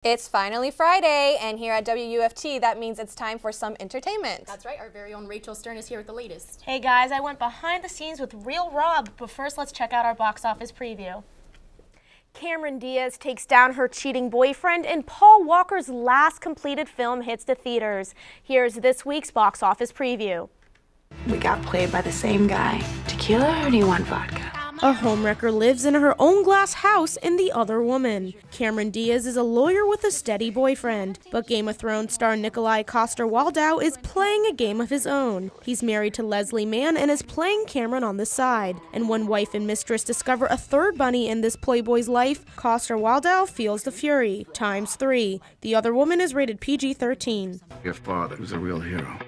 It's finally Friday, and here at WUFT, that means it's time for some entertainment. That's right, our very own Rachel Stern is here with the latest. Hey guys, I went behind the scenes with Real Rob, but first let's check out our box office preview. Cameron Diaz takes down her cheating boyfriend, and Paul Walker's last completed film hits the theaters. Here's this week's box office preview. We got played by the same guy. Tequila or do you want vodka? A homewrecker lives in her own glass house in The Other Woman. Cameron Diaz is a lawyer with a steady boyfriend, but Game of Thrones star Nikolai Coster-Waldau is playing a game of his own. He's married to Leslie Mann and is playing Cameron on the side. And when wife and mistress discover a third bunny in this playboy's life, Coster-Waldau feels the fury, ×3. The Other Woman is rated PG-13. Your father was a real hero.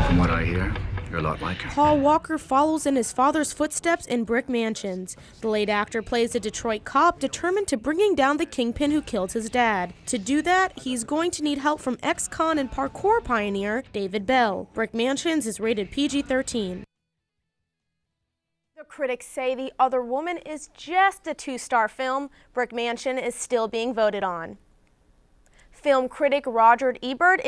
From what I hear, you're a lot like him. Paul Walker follows in his father's footsteps in brick mansions. The late actor plays a Detroit cop determined to bringing down the kingpin who killed his dad. To do that, he's going to need help from ex-con and parkour pioneer David Bell. Brick Mansions is rated PG-13. The critics say The Other Woman is just a 2-star film. Brick Mansion is still being voted on. Film critic Roger Ebert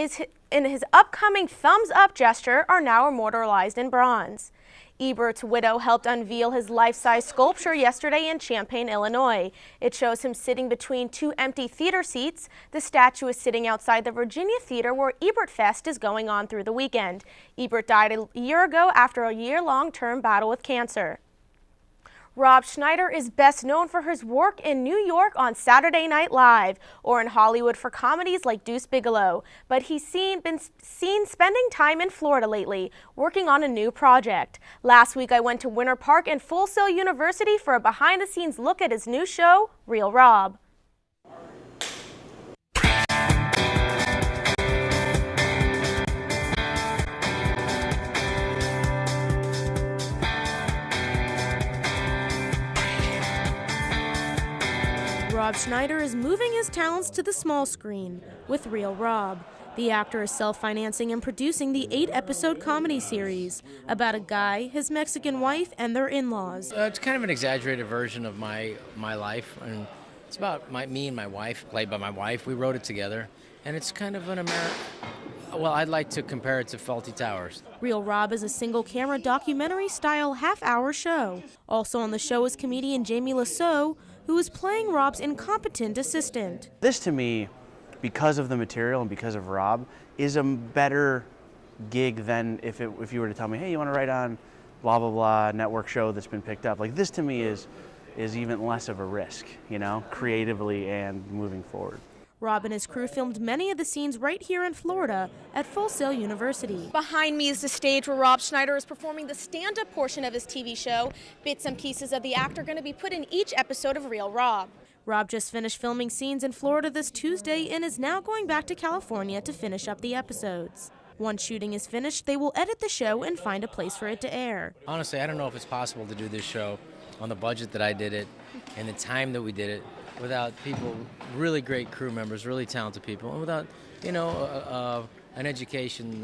in his upcoming thumbs-up gesture are now immortalized in bronze. Ebert's widow helped unveil his life-size sculpture yesterday in Champaign, Illinois. It shows him sitting between two empty theater seats. The statue is sitting outside the Virginia Theater where Ebert Fest is going on through the weekend. Ebert died a year ago after a year-long term battle with cancer. Rob Schneider is best known for his work in New York on Saturday Night Live or in Hollywood for comedies like Deuce Bigalow, but he's been seen spending time in Florida lately, working on a new project. Last week I went to Winter Park and Full Sail University for a behind-the-scenes look at his new show, Real Rob. Rob Schneider is moving his talents to the small screen with Real Rob. The actor is self-financing and producing the 8-episode comedy series about a guy, his Mexican wife, and their in-laws. It's kind of an exaggerated version of my life, and it's about me and my wife, played by my wife. We wrote it together, and it's kind of an well, I'd like to compare it to Fawlty Towers. Real Rob is a single-camera documentary-style half-hour show. Also on the show is comedian Jamie Lasso, who is playing Rob's incompetent assistant. This, to me, because of the material and because of Rob, is a better gig than if you were to tell me, hey, you want to write on blah, blah, blah network show that's been picked up. Like, this, to me, is even less of a risk, you know, creatively and moving forward. Rob and his crew filmed many of the scenes right here in Florida at Full Sail University. Behind me is the stage where Rob Schneider is performing the stand-up portion of his TV show. Bits and pieces of the act are going to be put in each episode of Real Rob. Rob just finished filming scenes in Florida this Tuesday and is now going back to California to finish up the episodes. Once shooting is finished, they will edit the show and find a place for it to air. Honestly, I don't know if it's possible to do this show on the budget that I did it and the time that we did it without people, really great crew members, really talented people, and without, you know, an education,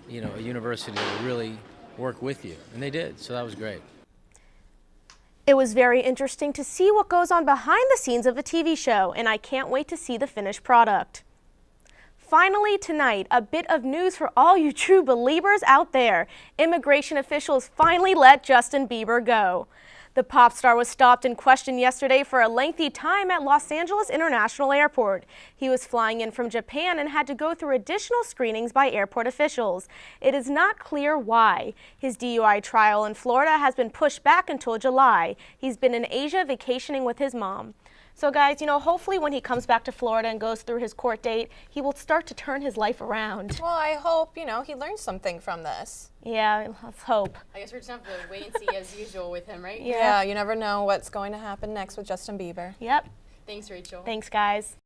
you know, a university to really work with you. And they did, so that was great. It was very interesting to see what goes on behind the scenes of the TV show, and I can't wait to see the finished product. Finally tonight, a bit of news for all you true Beliebers out there. Immigration officials finally let Justin Bieber go. The pop star was stopped and questioned yesterday for a lengthy time at Los Angeles International Airport. He was flying in from Japan and had to go through additional screenings by airport officials. It is not clear why. His DUI trial in Florida has been pushed back until July. He's been in Asia vacationing with his mom. So guys, you know, hopefully when he comes back to Florida and goes through his court date, he will start to turn his life around. Well, I hope, you know, he learns something from this. Yeah, let's hope. I guess we're just going to have to wait and see as usual with him, right? Yeah, you never know what's going to happen next with Justin Bieber. Yep. Thanks, Rachel. Thanks, guys.